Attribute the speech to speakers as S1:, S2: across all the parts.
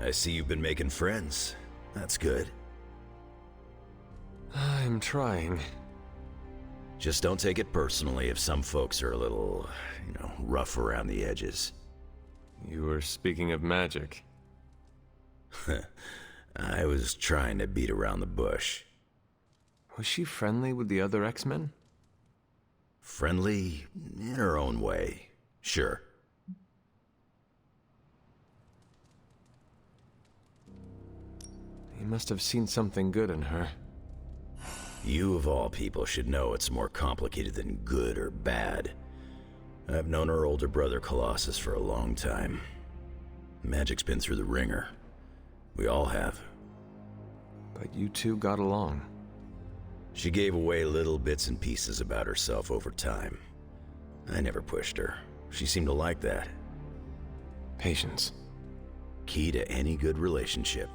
S1: I see you've been making friends. That's good.
S2: I'm trying.
S1: Just don't take it personally if some folks are a little, rough around the edges.
S2: You were speaking of magic.
S1: I was trying to beat around the bush.
S2: Was she friendly with the other X-Men?
S1: Friendly in her own way, sure.
S2: You must have seen something good in her.
S1: You of all people should know it's more complicated than good or bad. I've known her older brother Colossus for a long time. Magic's been through the ringer. We all have.
S2: But you two got along.
S1: She gave away little bits and pieces about herself over time. I never pushed her. She seemed to like that.
S2: Patience.
S1: Key to any good relationship.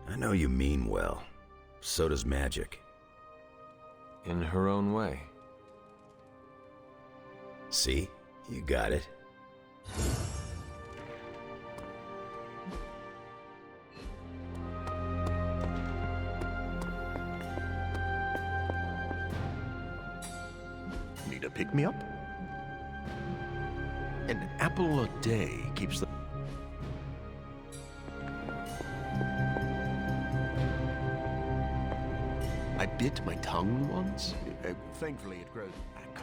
S1: I know you mean well. So does Magic.
S2: In her own way.
S1: See? You got it.
S3: Need a pick-me-up? An apple a day keeps the... I bit my tongue once. Thankfully, it grows back.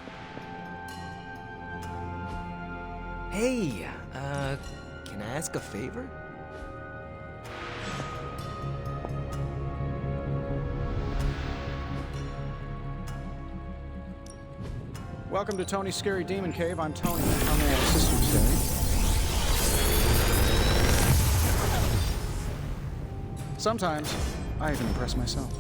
S4: Hey, can I ask a favor?
S5: Welcome to Tony's Scary Demon Cave. I'm Tony. How may I assist you today? Sometimes, I even impress myself.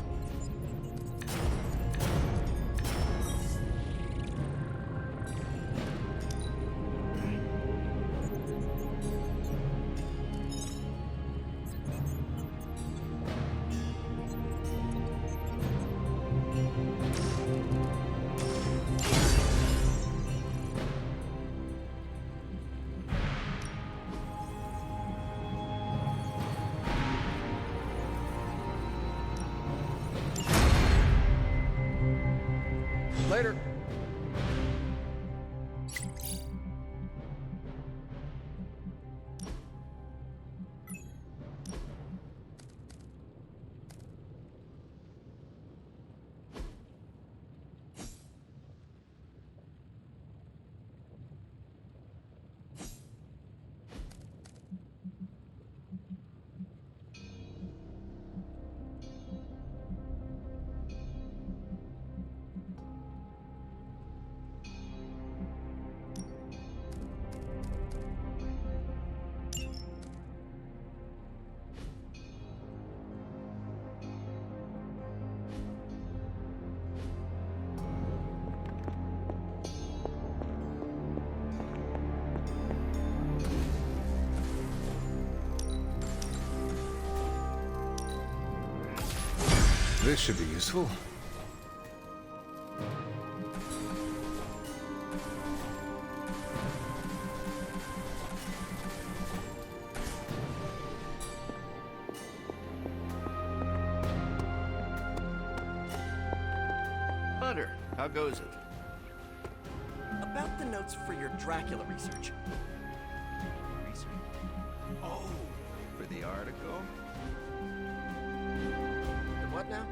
S5: Later.
S2: This should be useful.
S3: Hunter, how goes it?
S4: About the notes for your Dracula research.
S3: Oh, for the article?
S4: The what now?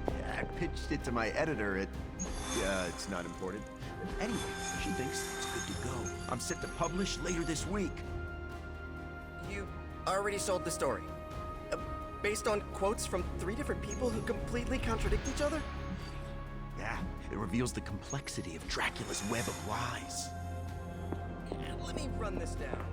S3: Yeah, I pitched it to my editor at... it's not important. Anyway, she thinks it's good to go. I'm set to publish later this week.
S4: You already sold the story. Based on quotes from 3 different people who completely contradict each other?
S3: Yeah, it reveals the complexity of Dracula's web of lies.
S4: Let me run this down.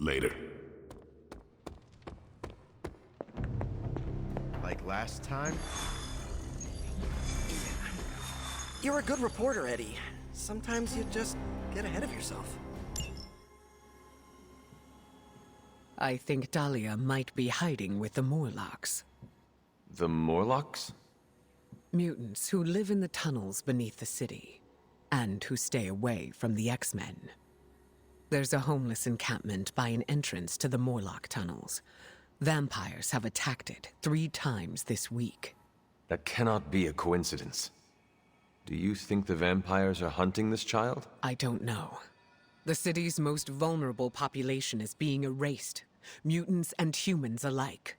S6: Later.
S3: Like last time?
S4: You're a good reporter, Eddie. Sometimes you just get ahead of yourself.
S7: I think Dahlia might be hiding with the Morlocks.
S2: The Morlocks?
S7: Mutants who live in the tunnels beneath the city, and who stay away from the X-Men. There's a homeless encampment by an entrance to the Morlock tunnels. Vampires have attacked it 3 times this week.
S2: That cannot be a coincidence. Do you think the vampires are hunting this child?
S7: I don't know. The city's most vulnerable population is being erased, mutants and humans alike.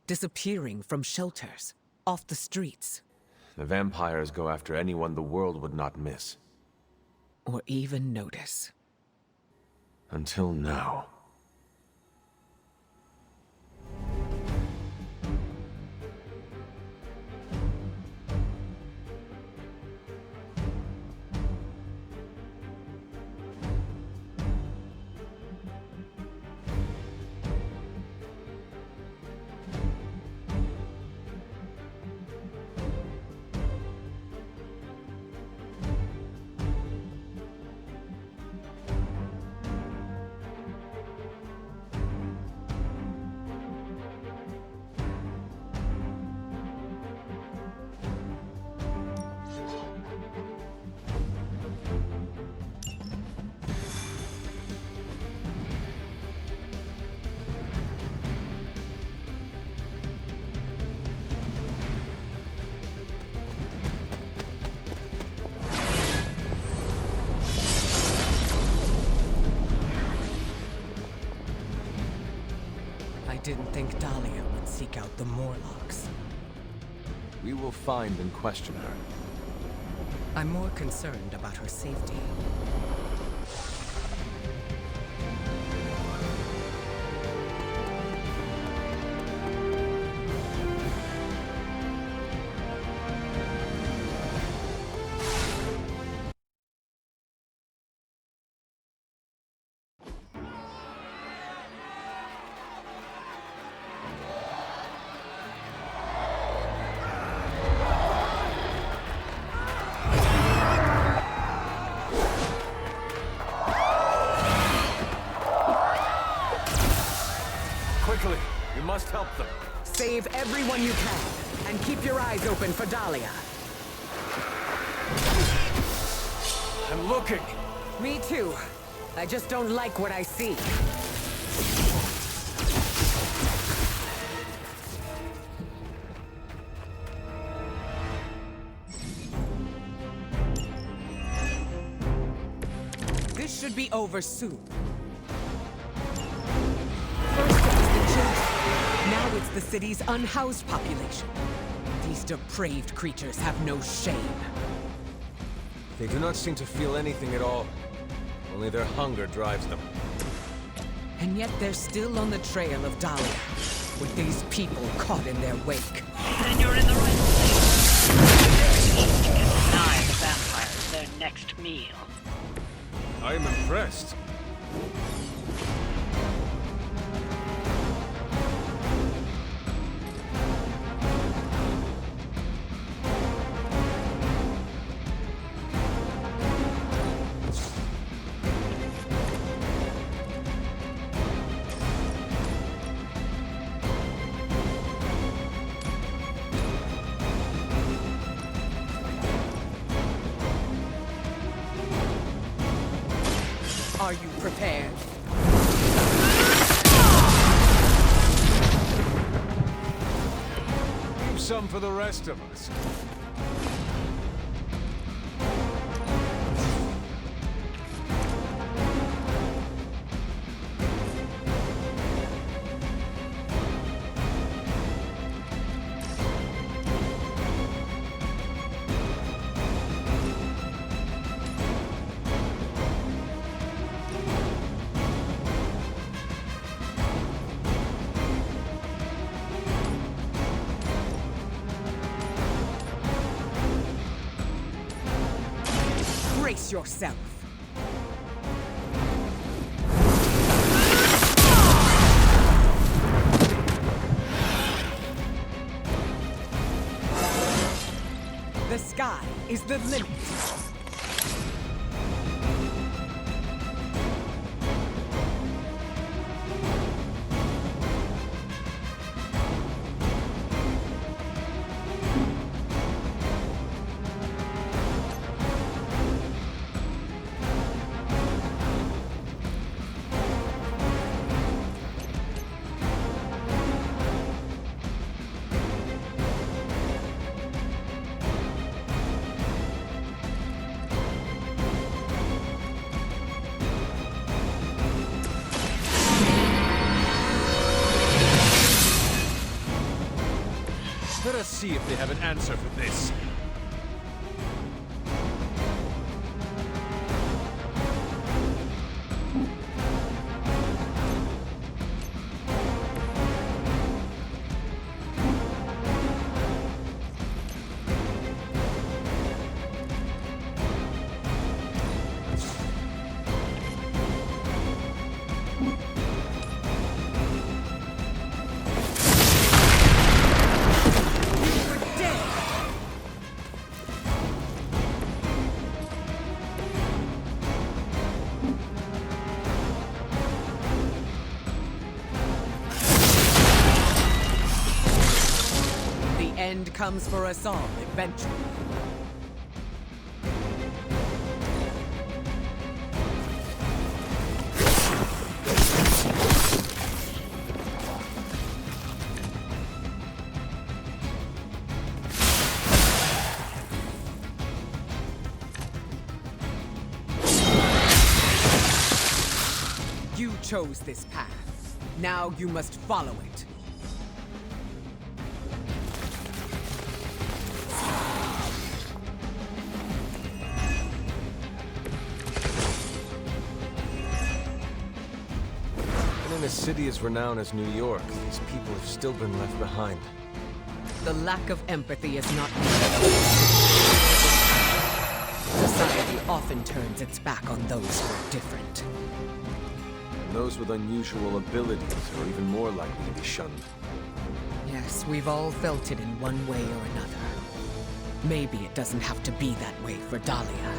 S7: Disappearing from shelters, off the streets.
S2: The vampires go after anyone the world would not miss.
S7: Or even notice.
S2: Until now.
S7: I didn't think Dahlia would seek out the Morlocks.
S2: We will find and question her.
S7: I'm more concerned about her safety.
S2: Quickly! We must help them.
S7: Save everyone you can, and keep your eyes open for Dahlia.
S2: I'm looking!
S7: Me too. I just don't like what I see. This should be over soon. First it was the children. Now it's the city's unhoused population. These depraved creatures have no shame.
S2: They do not seem to feel anything at all. Only their hunger drives them.
S7: And yet they're still on the trail of Dahlia, with these people caught in their wake.
S8: Then you're in the right place. Very easy to deny the vampires their next meal.
S2: I am impressed.
S7: Are you prepared?
S2: Leave some for the rest of us.
S7: Brace yourself. is the limit.
S2: Let us see if they have an answer for this.
S7: End comes for us all eventually. You chose this path. Now you must follow it.
S2: In a city as renowned as New York, these people have still been left behind.
S7: The lack of empathy is not new. Society often turns its back on those who are different.
S2: And those with unusual abilities are even more likely to be shunned.
S7: Yes, we've all felt it in one way or another. Maybe it doesn't have to be that way for Dahlia.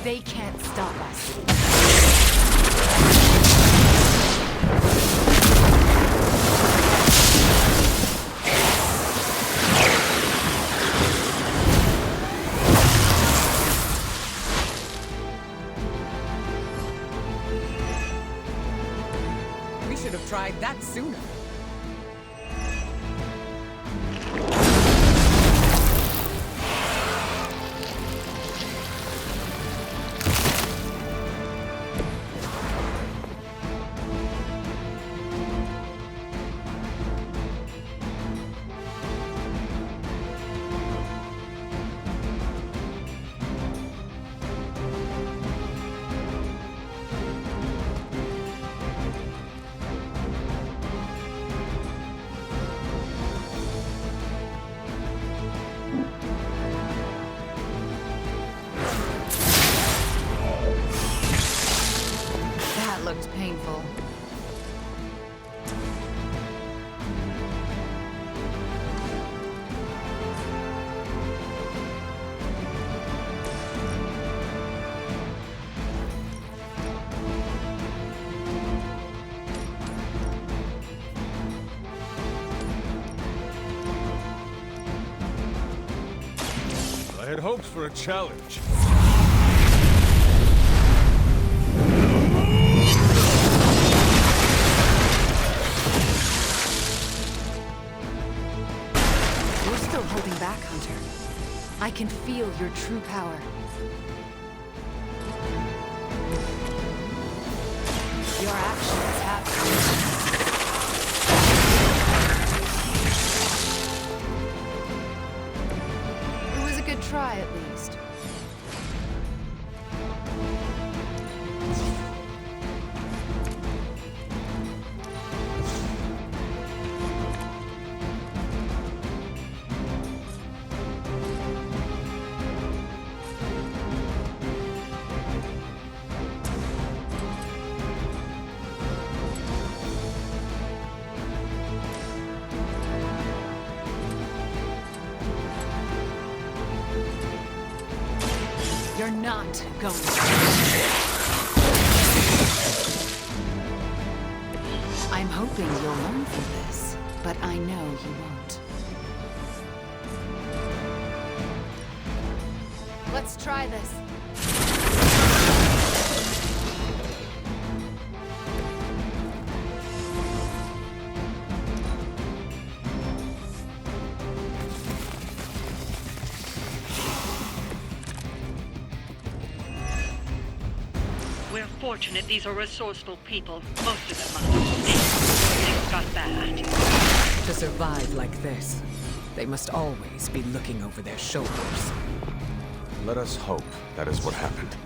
S6: They can't stop us.
S7: We should have tried that sooner.
S6: Looked painful.
S2: I had hoped for a challenge.
S6: Holding back, Hunter. I can feel your true power. Your actions have It was a good try, at least. You're not going to. I'm hoping you'll learn from this, but I know you won't. Let's try this.
S8: We're fortunate these are resourceful people. Most of them must have escaped. Things got bad.
S7: To survive like this, they must always be looking over their shoulders.
S2: Let us hope that is what happened.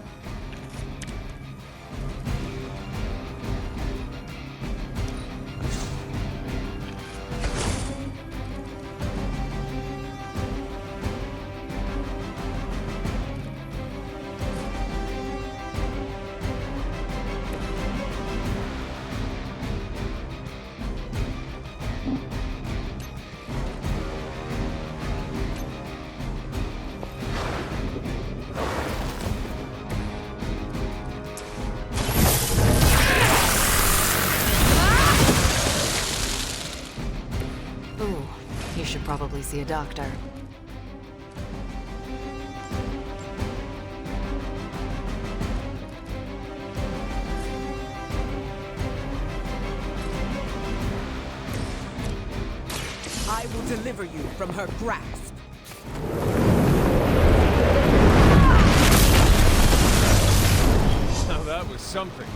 S6: Ooh, you should probably see a doctor.
S7: I will deliver you from her grasp.
S2: Now that was something.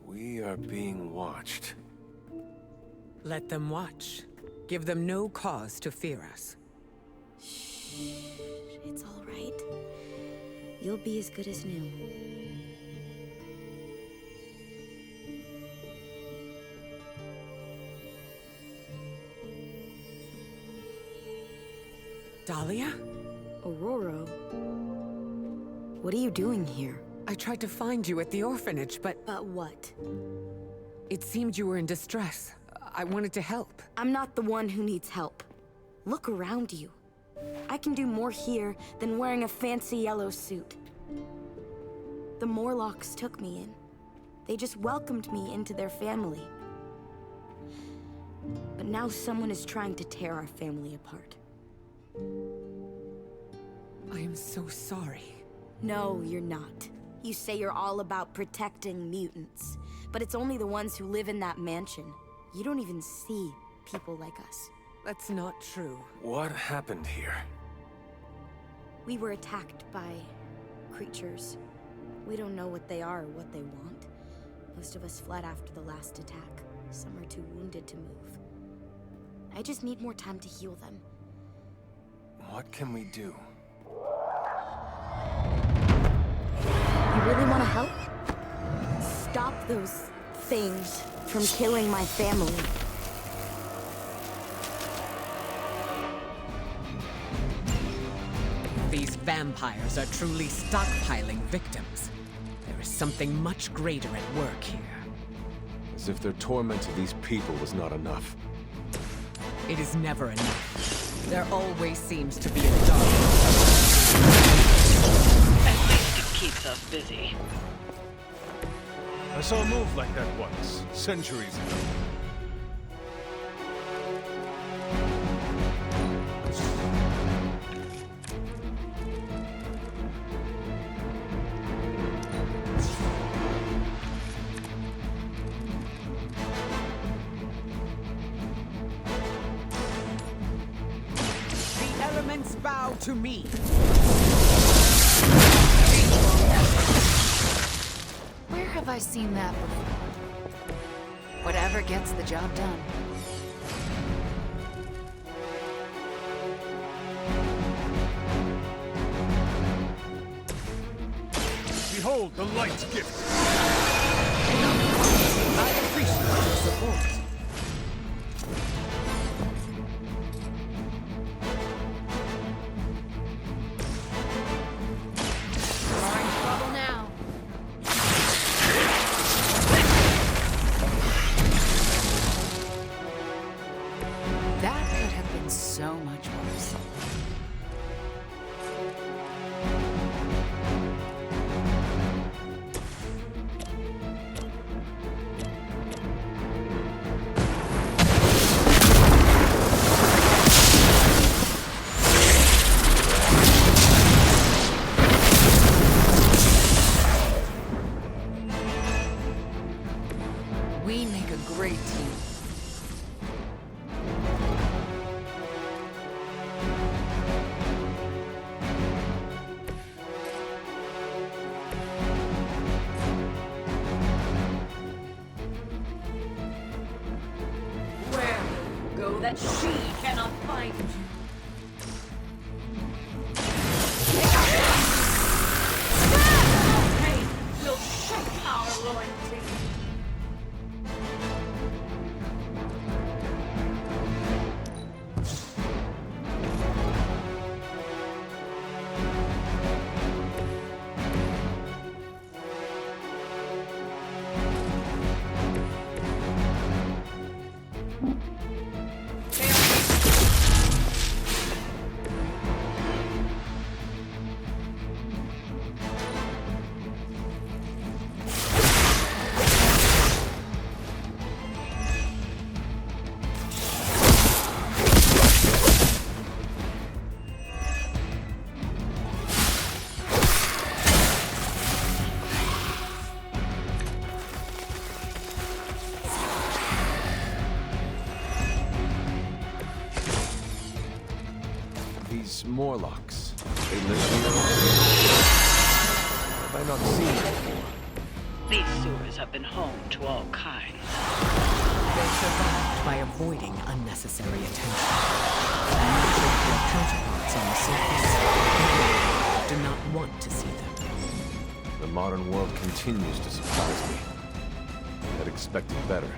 S2: We are being watched.
S7: Let them watch. Give them no cause to fear us.
S9: It's all right. You'll be as good as new.
S7: Dahlia?
S9: Aurora? What are you doing here?
S7: I tried to find you at the orphanage, but
S9: But what?
S7: it seemed you were in distress. I wanted to help.
S9: I'm not the one who needs help. Look around you. I can do more here than wearing a fancy yellow suit. The Morlocks took me in. They just welcomed me into their family. But now someone is trying to tear our family apart.
S7: I am so sorry.
S9: No, you're not. You say you're all about protecting mutants, but it's only the ones who live in that mansion. You don't even see people like us.
S7: That's not true.
S2: What happened here?
S9: We were attacked by creatures. We don't know what they are or what they want. Most of us fled after the last attack. Some are too wounded to move. I just need more time to heal them.
S2: What can we do?
S9: You really want to help? Stop those things from killing my family.
S7: These vampires are truly stockpiling victims. There is something much greater at work here.
S2: As if their torment of these people was not enough.
S7: It is never enough. There always seems to be a dark.
S8: At least it keeps us busy.
S2: I saw a move like that once, centuries ago.
S7: The elements bow to me.
S6: Where have I seen that before? Whatever gets the job done.
S2: Behold the light's gift! I appreciate your support.
S6: You're in trouble now.
S8: That could have been so much worse. We make a great team. Where will you go that she cannot find you? Pain will shake our loyalty.
S2: These Morlocks, they live here? Have I not seen them before?
S8: These sewers have been home to all kinds.
S7: They survived by avoiding unnecessary attention. And their counterparts on the surface do not want to see them.
S2: The modern world continues to surprise me. I'd expected better.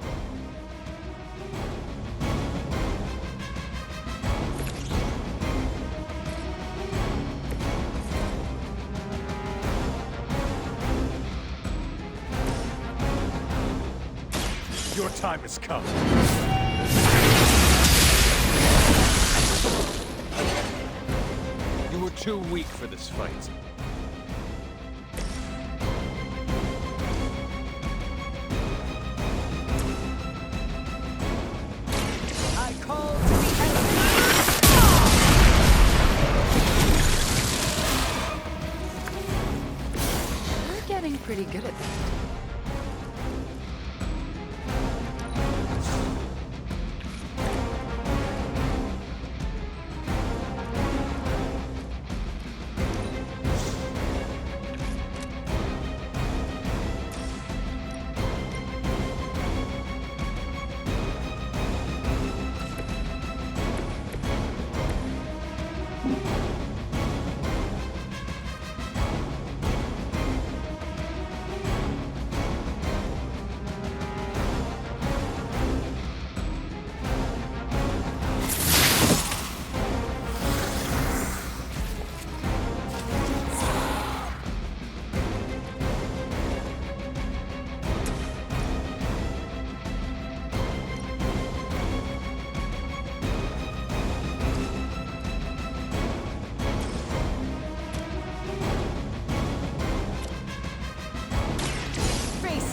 S2: Your time has come. You were too weak for this fight. I call to the enemy.
S8: We're getting pretty good at that.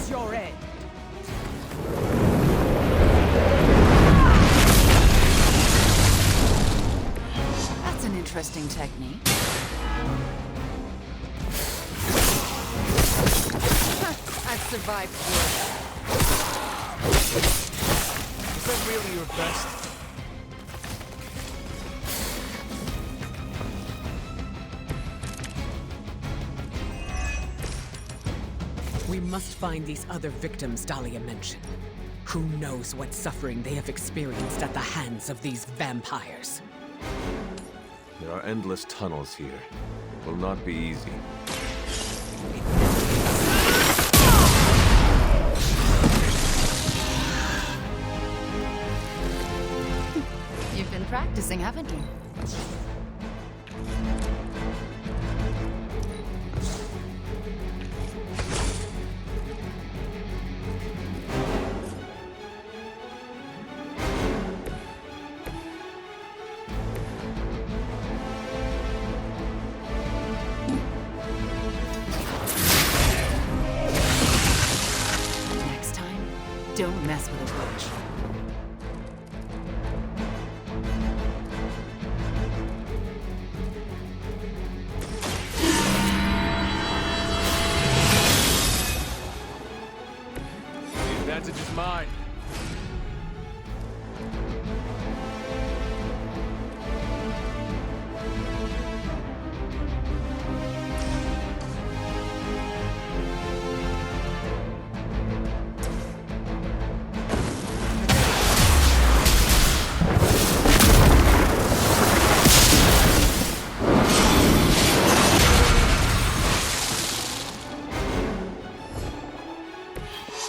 S7: Your end.
S8: That's an interesting technique. I've survived worse.
S2: Is that really your best?
S7: We must find these other victims Dahlia mentioned. Who knows what suffering they have experienced at the hands of these vampires?
S2: There are endless tunnels here. It will not be easy.
S6: practicing, haven't you? Next time, don't mess with a witch.
S2: The advantage is mine.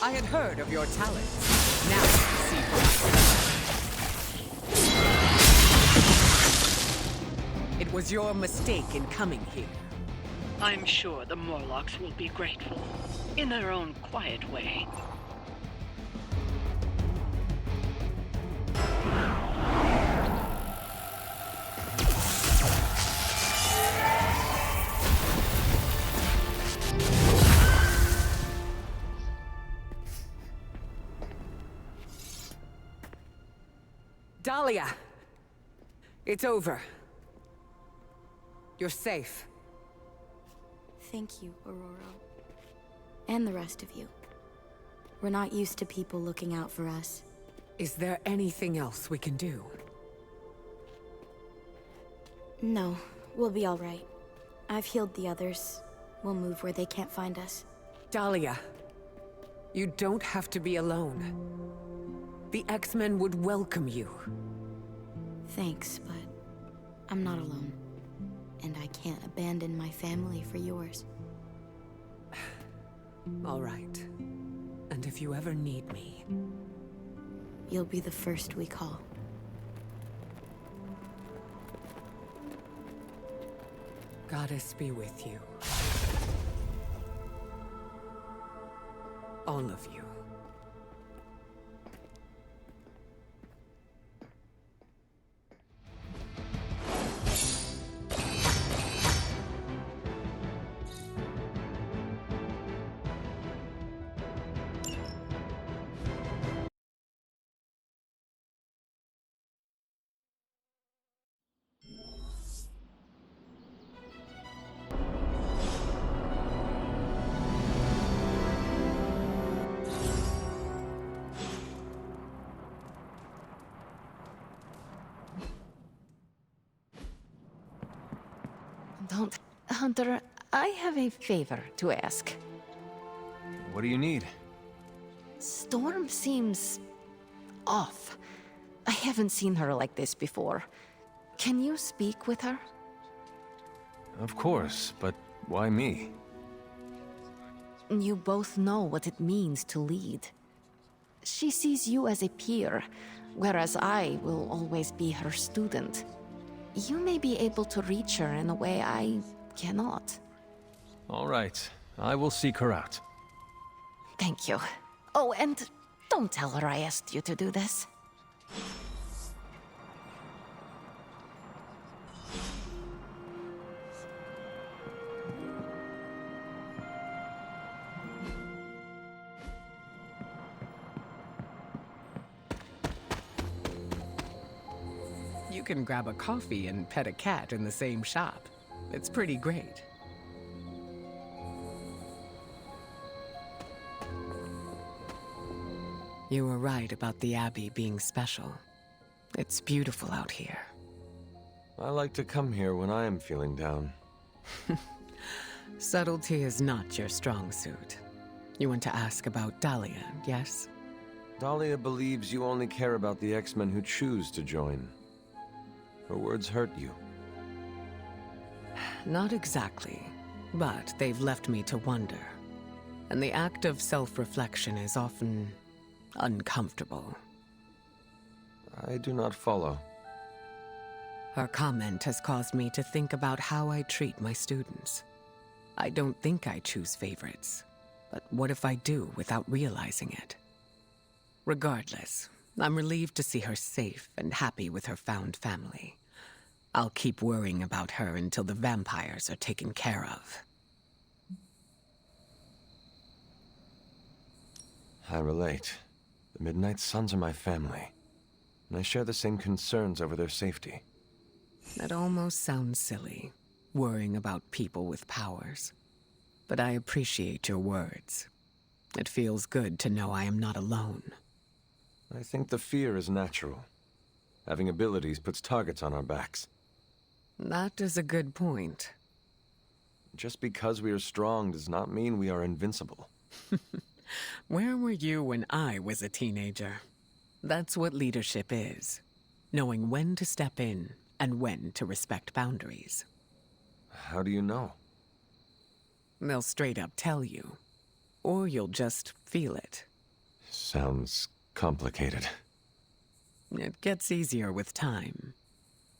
S7: I had heard of your talents. Now I see for myself. It was your mistake in coming here.
S8: I'm sure the Morlocks will be grateful, in their own quiet way.
S7: Dahlia! It's over. You're safe.
S9: Thank you, Aurora. And the rest of you. We're not used to people looking out for us.
S7: Is there anything else we can do?
S9: No, we'll be all right. I've healed the others. We'll move where they can't find us.
S7: Dahlia, you don't have to be alone. The X-Men would welcome you.
S9: Thanks, but I'm not alone. And I can't abandon my family for yours.
S7: All right. And if you ever need me...
S9: You'll be the first we call.
S7: Goddess be with you. All of you.
S10: Don't... Hunter, I have a favor to ask.
S2: What do you need?
S10: Storm seems... off. I haven't seen her like this before. Can you speak with her?
S2: Of course, but why me?
S10: You both know what it means to lead. She sees you as a peer, whereas I will always be her student. You may be able to reach her in a way I cannot.
S2: All right, I will seek her out.
S10: Thank you. Oh, and don't tell her I asked you to do this.
S7: You can grab a coffee and pet a cat in the same shop. It's pretty great. You were right about the Abbey being special. It's beautiful out here.
S2: I like to come here when I am feeling down.
S7: Subtlety is not your strong suit. You want to ask about Dahlia, yes?
S2: Dahlia believes you only care about the X-Men who choose to join. Her words hurt you.
S7: Not exactly, but they've left me to wonder. And the act of self-reflection is often uncomfortable.
S2: I do not follow.
S7: Her comment has caused me to think about how I treat my students. I don't think I choose favorites, but what if I do without realizing it? Regardless, I'm relieved to see her safe and happy with her found family. I'll keep worrying about her until the vampires are taken care of.
S2: I relate. The Midnight Suns are my family, and I share the same concerns over their safety.
S7: That almost sounds silly, worrying about people with powers. But I appreciate your words. It feels good to know I am not alone.
S2: I think the fear is natural. Having abilities puts targets on our backs.
S7: That is a good point.
S2: Just because we are strong does not mean we are invincible.
S7: Where were you when I was a teenager? That's what leadership is. Knowing when to step in and when to respect boundaries.
S2: How do you know?
S7: They'll straight up tell you. Or you'll just feel it.
S2: Sounds complicated.
S7: It gets easier with time.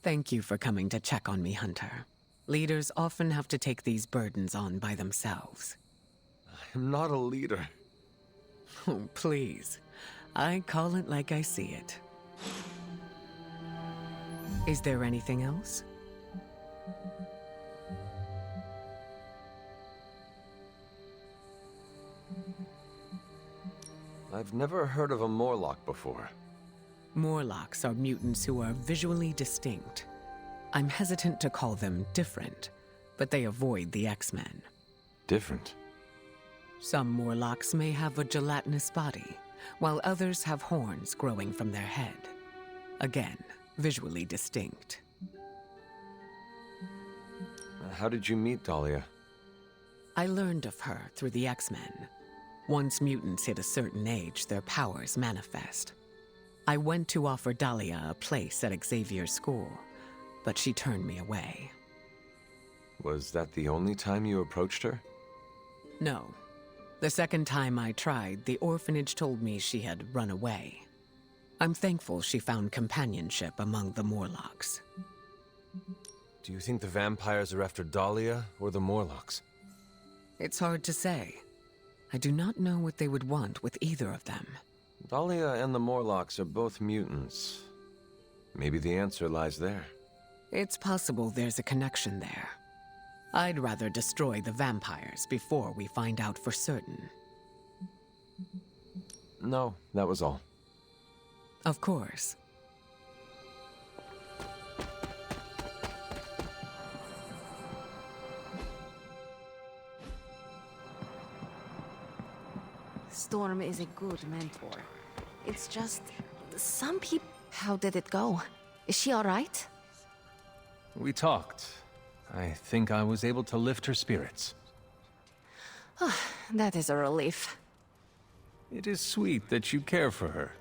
S7: Thank you for coming to check on me, Hunter. Leaders often have to take these burdens on by themselves.
S2: I'm not a leader.
S7: Oh, please. I call it like I see it. Is there anything else?
S2: I've never heard of a Morlock before.
S7: Morlocks are mutants who are visually distinct. I'm hesitant to call them different, but they avoid the X-Men.
S2: Different?
S7: Some Morlocks may have a gelatinous body, while others have horns growing from their head. Again, visually distinct.
S2: How did you meet Dahlia?
S7: I learned of her through the X-Men. Once mutants hit a certain age, their powers manifest. I went to offer Dahlia a place at Xavier's school, but she turned me away.
S2: Was that the only time you approached her?
S7: No. The second time I tried, the orphanage told me she had run away. I'm thankful she found companionship among the Morlocks.
S2: Do you think the vampires are after Dahlia or the Morlocks?
S7: It's hard to say. I do not know what they would want with either of them.
S2: Dahlia and the Morlocks are both mutants. Maybe the answer lies there.
S7: It's possible there's a connection there. I'd rather destroy the vampires before we find out for certain.
S2: No, that was all.
S7: Of course.
S10: Storm is a good mentor. It's just... some people... How did it go? Is she alright?
S11: We talked. I think I was able to lift her spirits.
S10: That is a relief.
S11: It is sweet that you care for her.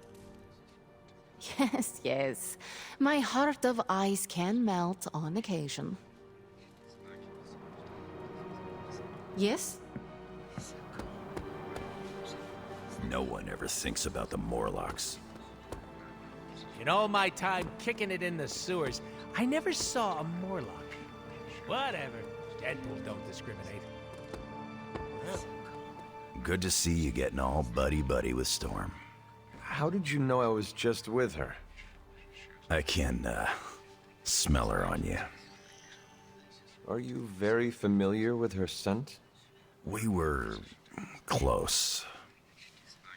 S10: Yes, yes. My heart of ice can melt on occasion. Yes?
S1: No one ever thinks about the Morlocks.
S12: In all my time kicking it in the sewers, I never saw a Morlock. Whatever. Deadpool don't discriminate.
S1: Good to see you getting all buddy-buddy with Storm.
S2: How did you know I was just with her?
S1: I can, smell her on you.
S2: Are you very familiar with her scent?
S1: We were... close.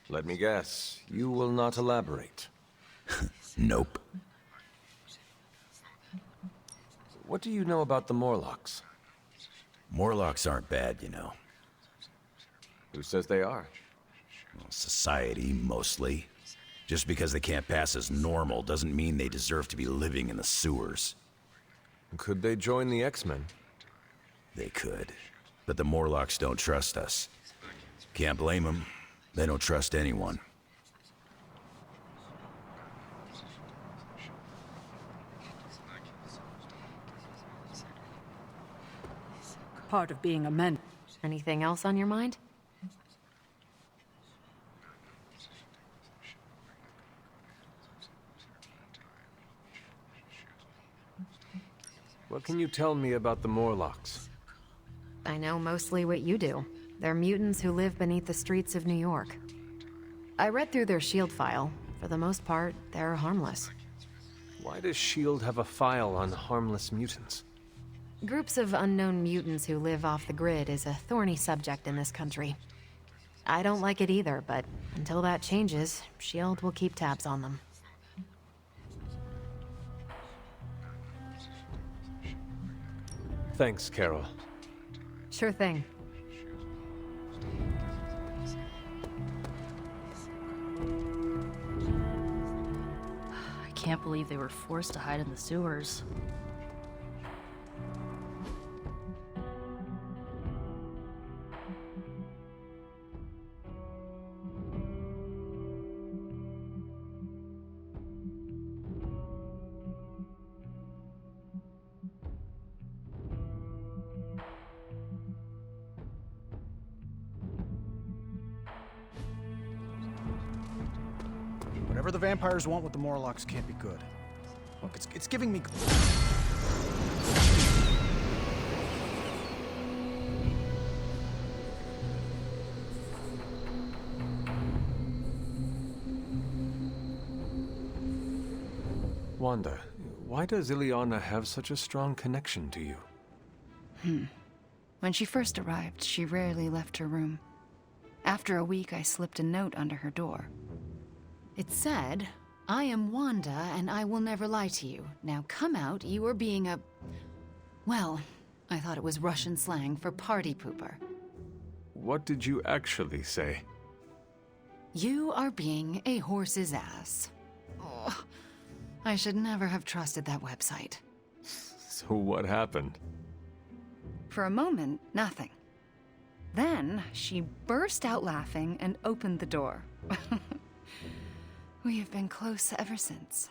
S2: Let me guess. You will not elaborate.
S1: Nope.
S2: What do you know about the Morlocks?
S1: Morlocks aren't bad, you know.
S2: Who says they are?
S1: Well, society, mostly. Just because they can't pass as normal doesn't mean they deserve to be living in the sewers.
S2: Could they join the X-Men?
S1: They could. But the Morlocks don't trust us. Can't blame them. They don't trust anyone.
S8: Part of being a mentor.
S6: Anything else on your mind?
S11: What can you tell me about the Morlocks?
S6: I know mostly what you do. They're mutants who live beneath the streets of New York. I read through their shield file. For the most part, they're harmless.
S11: Why does S.H.I.E.L.D. have a file on harmless mutants?
S6: Groups of unknown mutants who live off the grid is a thorny subject in this country. I don't like it either, but until that changes, S.H.I.E.L.D. will keep tabs on them.
S11: Thanks, Carol.
S6: Sure thing.
S13: I can't believe they were forced to hide in the sewers.
S5: Whatever the vampires want with the Morlocks can't be good. Look, it's giving me...
S11: Wanda, why does Ileana have such a strong connection to you?
S14: When she first arrived, she rarely left her room. After a week, I slipped a note under her door. It said, "I am Wanda, and I will never lie to you. Now come out, you are being a..." Well, I thought it was Russian slang for party pooper.
S11: What did you actually say?
S14: You are being a horse's ass. Oh, I should never have trusted that website.
S11: So what happened?
S14: For a moment, nothing. Then, she burst out laughing and opened the door. We have been close ever since.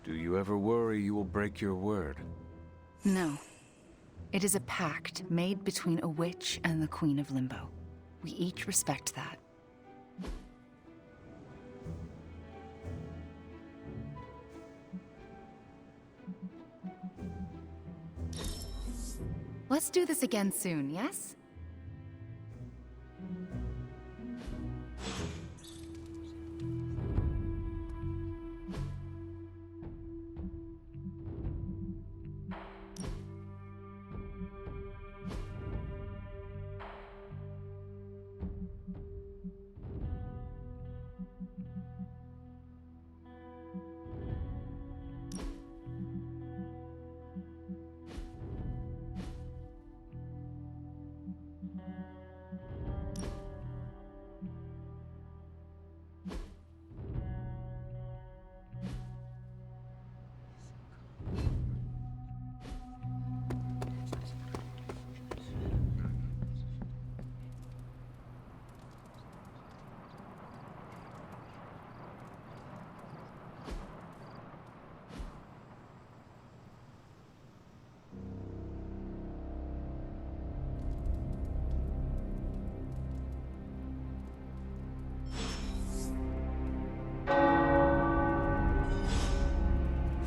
S11: Do you ever worry you will break your word?
S14: No. It is a pact made between a witch and the Queen of Limbo. We each respect that. Let's do this again soon, yes?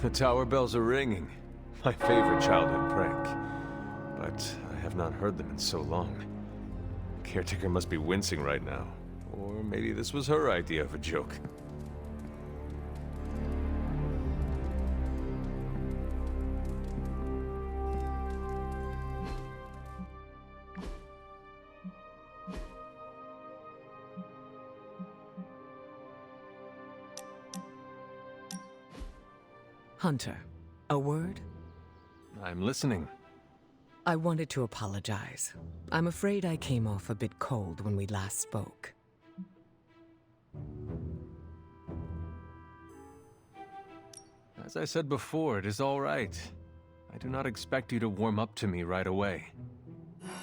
S11: The tower bells are ringing. My favorite childhood prank. But I have not heard them in so long. Caretaker must be wincing right now. Or maybe this was her idea of a joke.
S7: Hunter, a word?
S11: I'm listening.
S7: I wanted to apologize. I'm afraid I came off a bit cold when we last spoke.
S11: As I said before, it is all right. I do not expect you to warm up to me right away.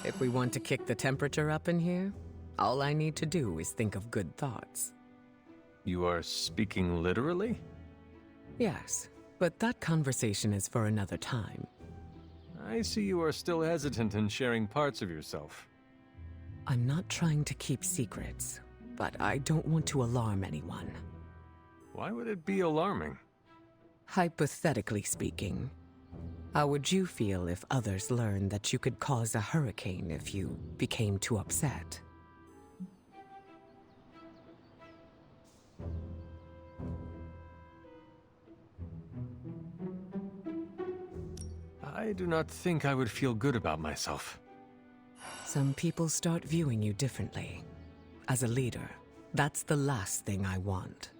S7: If we want to kick the temperature up in here, all I need to do is think of good thoughts.
S11: You are speaking literally?
S7: Yes, but that conversation is for another time.
S11: I see you are still hesitant in sharing parts of yourself.
S7: I'm not trying to keep secrets, but I don't want to alarm anyone.
S11: Why would it be alarming?
S7: Hypothetically speaking, how would you feel if others learned that you could cause a hurricane if you became too upset?
S11: I do not think I would feel good about myself.
S7: Some people start viewing you differently. As a leader, that's the last thing I want.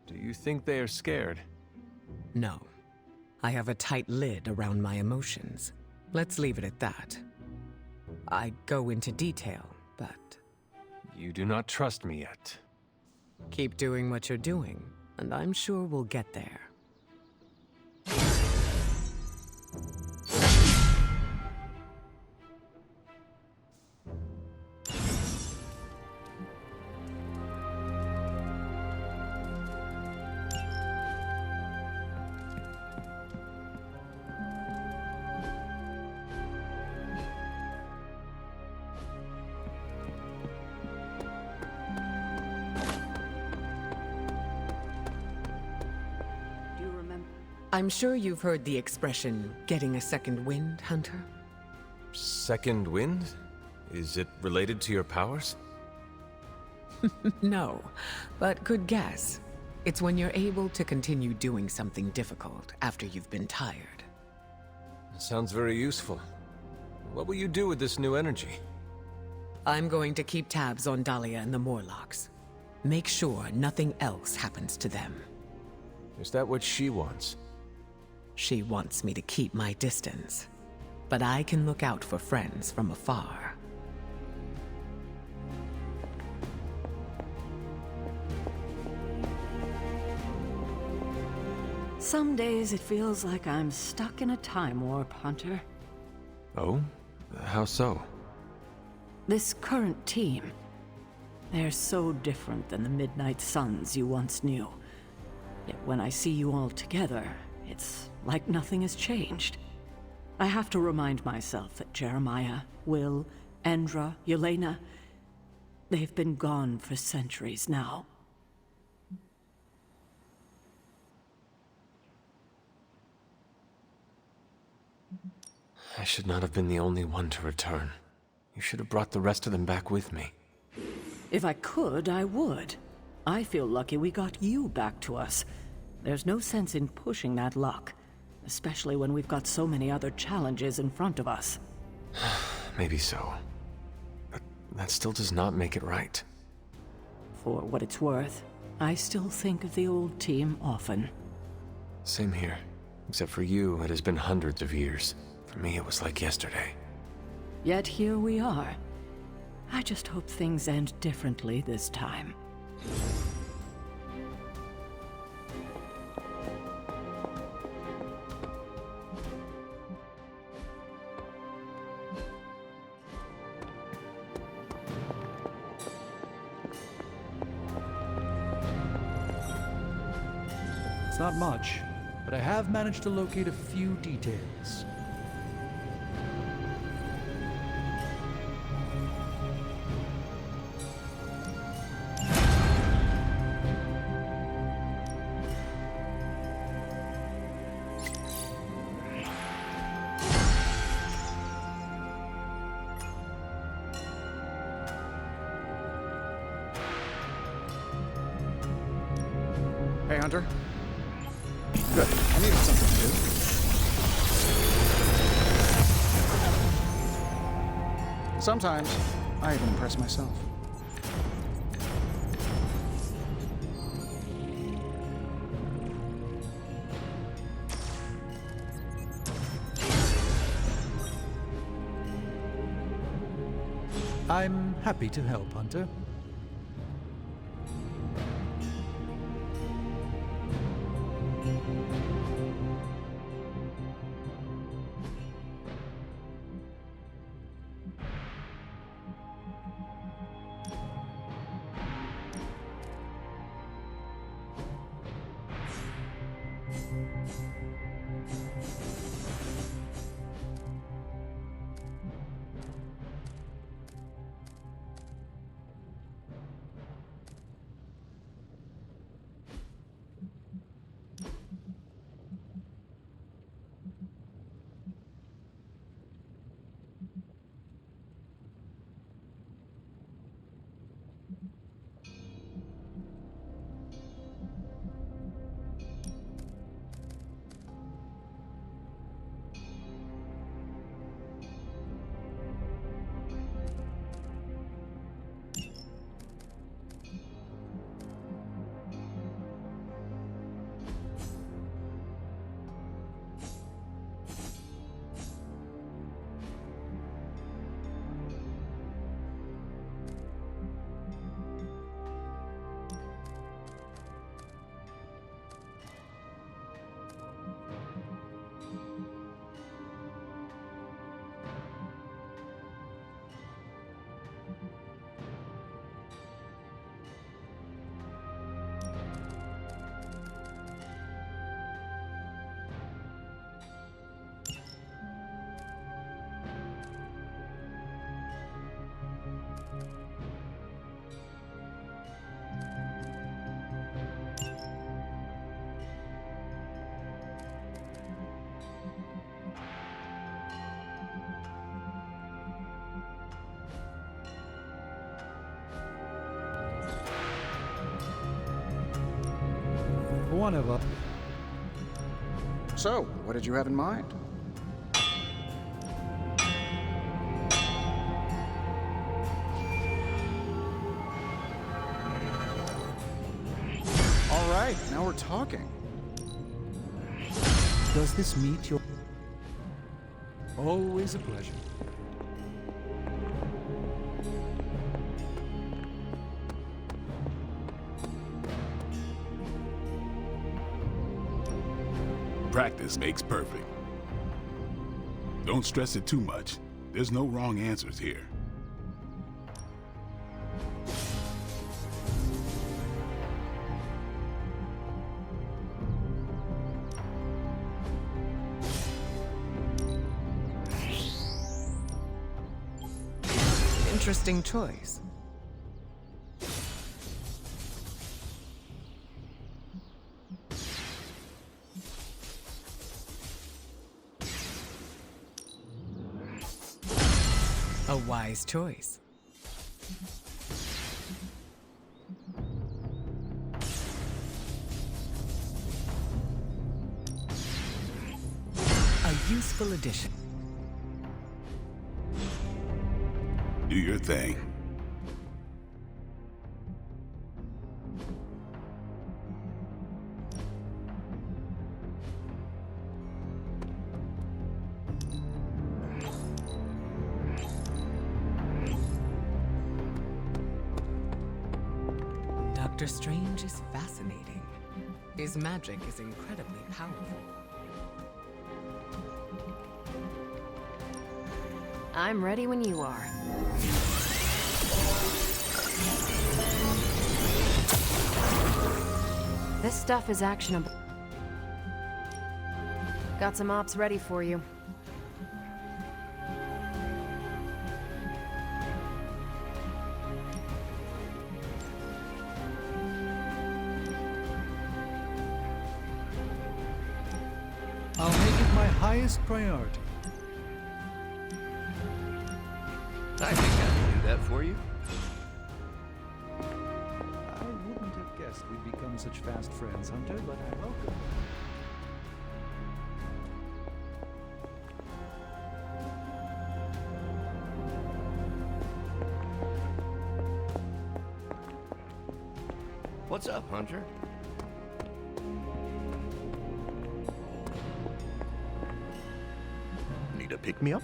S11: Do you think they are scared?
S7: No. I have a tight lid around my emotions. Let's leave it at that. I go into detail, but...
S11: You do not trust me yet.
S7: Keep doing what you're doing, and I'm sure we'll get there. I'm sure you've heard the expression, getting a second wind, Hunter?
S11: Second wind? Is it related to your powers?
S7: No, but good guess. It's when you're able to continue doing something difficult after you've been tired.
S11: Sounds very useful. What will you do with this new energy?
S7: I'm going to keep tabs on Dahlia and the Morlocks. Make sure nothing else happens to them.
S11: Is that what she wants?
S7: She wants me to keep my distance, but I can look out for friends from afar.
S8: Some days it feels like I'm stuck in a time warp, Hunter.
S11: Oh? How so?
S8: This current team, they're so different than the Midnight Suns you once knew. Yet when I see you all together, it's like nothing has changed. I have to remind myself that Jeremiah, Will, Endra, Yelena, they've been gone for centuries now.
S11: I should not have been the only one to return. You should have brought the rest of them back with me.
S8: If I could, I would. I feel lucky we got you back to us. There's no sense in pushing that luck, especially when we've got so many other challenges in front of us.
S11: Maybe so. But that still does not make it right.
S8: For what it's worth, I still think of the old team often.
S11: Same here. Except for you, it has been hundreds of years. For me, it was like yesterday.
S8: Yet here we are. I just hope things end differently this time.
S15: It's not much, but I have managed to locate a few details.
S5: Hey, Hunter. Good. I needed something to do. Sometimes, I even impress myself.
S15: I'm happy to help, Hunter. one of us.
S5: So, what did you have in mind? All right, now we're talking.
S15: Does this meet your... Always a pleasure.
S16: Practice makes perfect. Don't stress it too much. There's no wrong answers here.
S7: Interesting choice. A wise choice. A useful addition.
S16: Do your thing.
S7: Doctor Strange is fascinating. His magic is incredibly powerful.
S6: I'm ready when you are. This stuff is actionable. Got some ops ready for you.
S15: I'll make it my highest priority.
S3: I think I can do that for you.
S15: I wouldn't have guessed we'd become such fast friends, Hunter, but I welcome it.
S3: What's up, Hunter? Need a pick-me-up?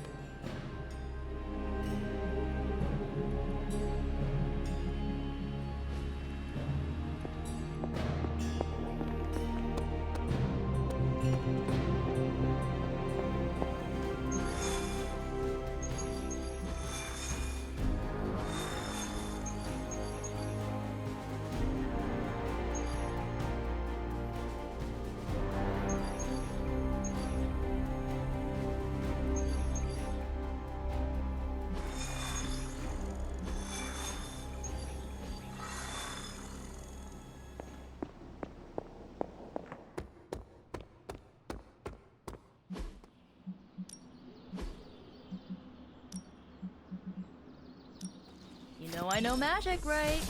S13: You know I know magic, right?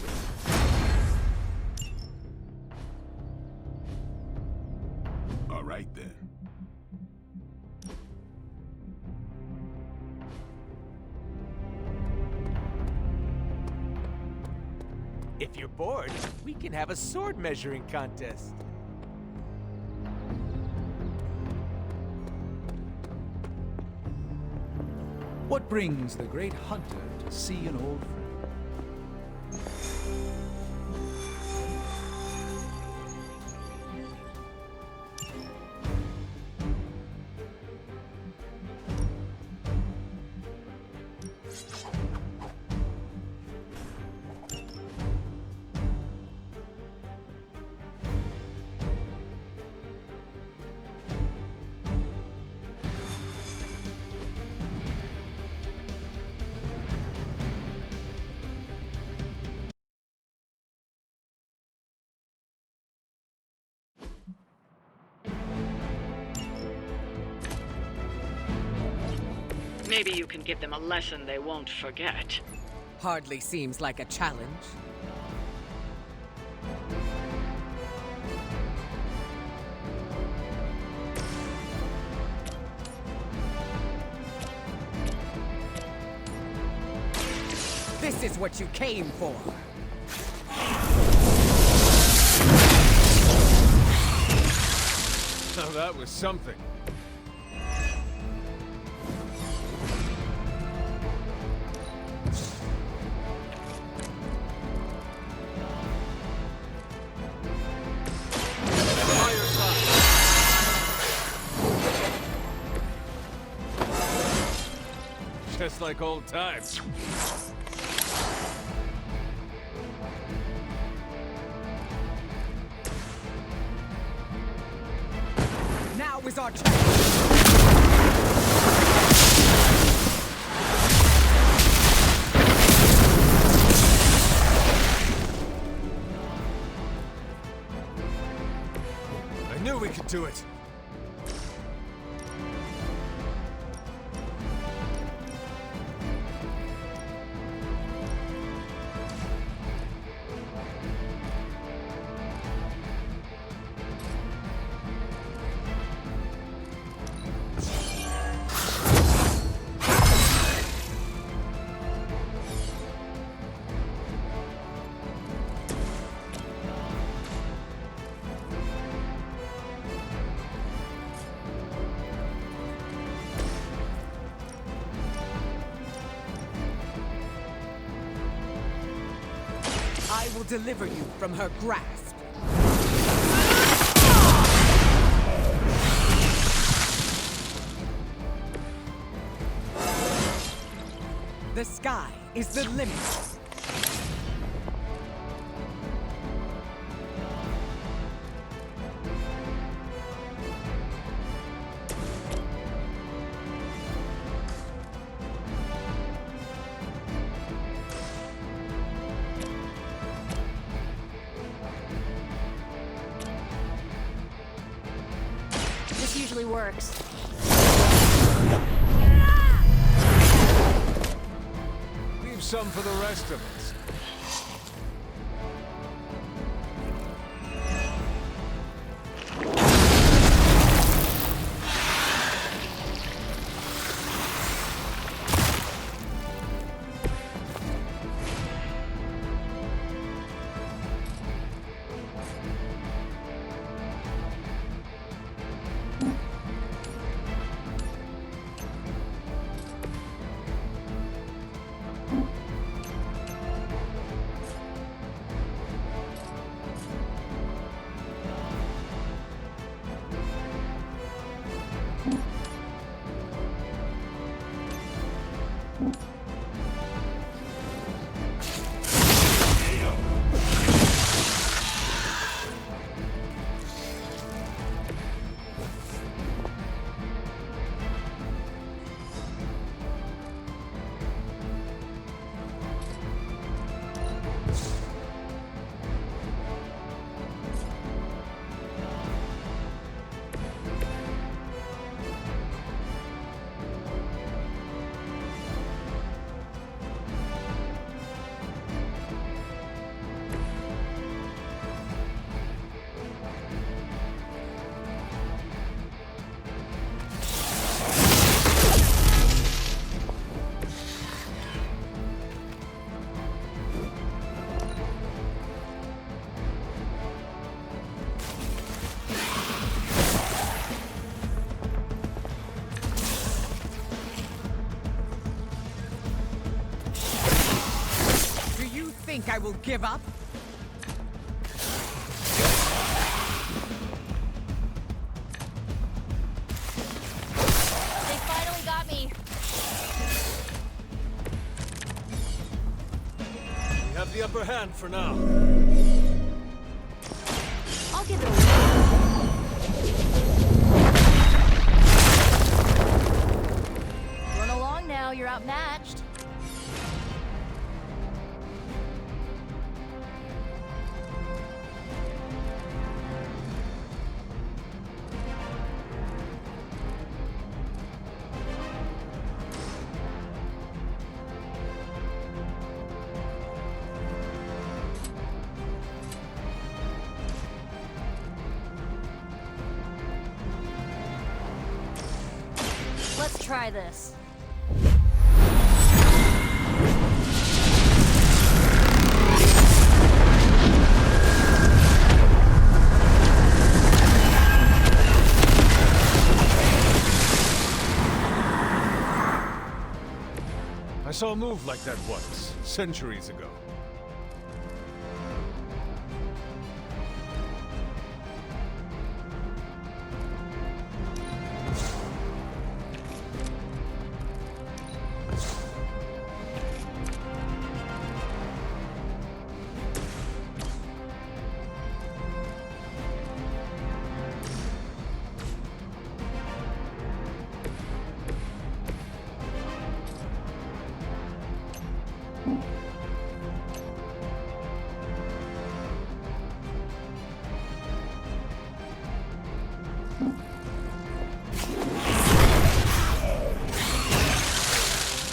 S16: All right then.
S12: If you're bored, we can have a sword measuring contest.
S15: What brings the great hunter to see an old friend?
S17: Maybe you can give them a lesson they won't forget.
S7: Hardly seems like a challenge. This is what you came for.
S11: Now that was something. Just like old times.
S7: Now is our chance.
S11: I knew we could do it.
S7: I will deliver you from her grasp. The sky is the limit.
S6: This usually works.
S11: Leave some for the rest of us.
S7: Think I will give up?
S18: They finally got me.
S11: We have the upper hand for now.
S6: I'll give it a whirl.
S18: Run along now, you're outmatched. Let's try this.
S11: saw a move like that once, centuries ago.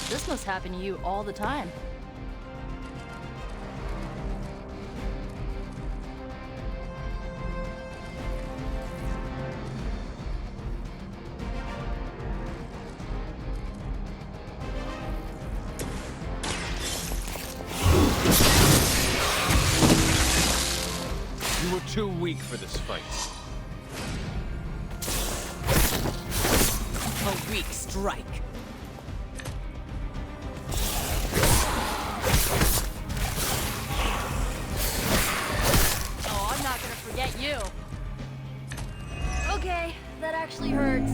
S18: This must happen to you all the time.
S11: You were too weak for this fight.
S7: A weak strike.
S18: Oh, I'm not gonna forget you. Okay, that actually hurts.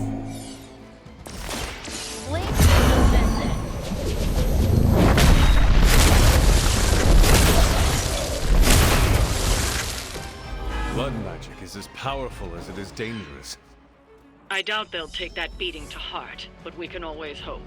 S18: Blink doesn't miss it.
S11: Blood magic is as powerful as it is dangerous.
S17: I doubt they'll take that beating to heart, but we can always hope.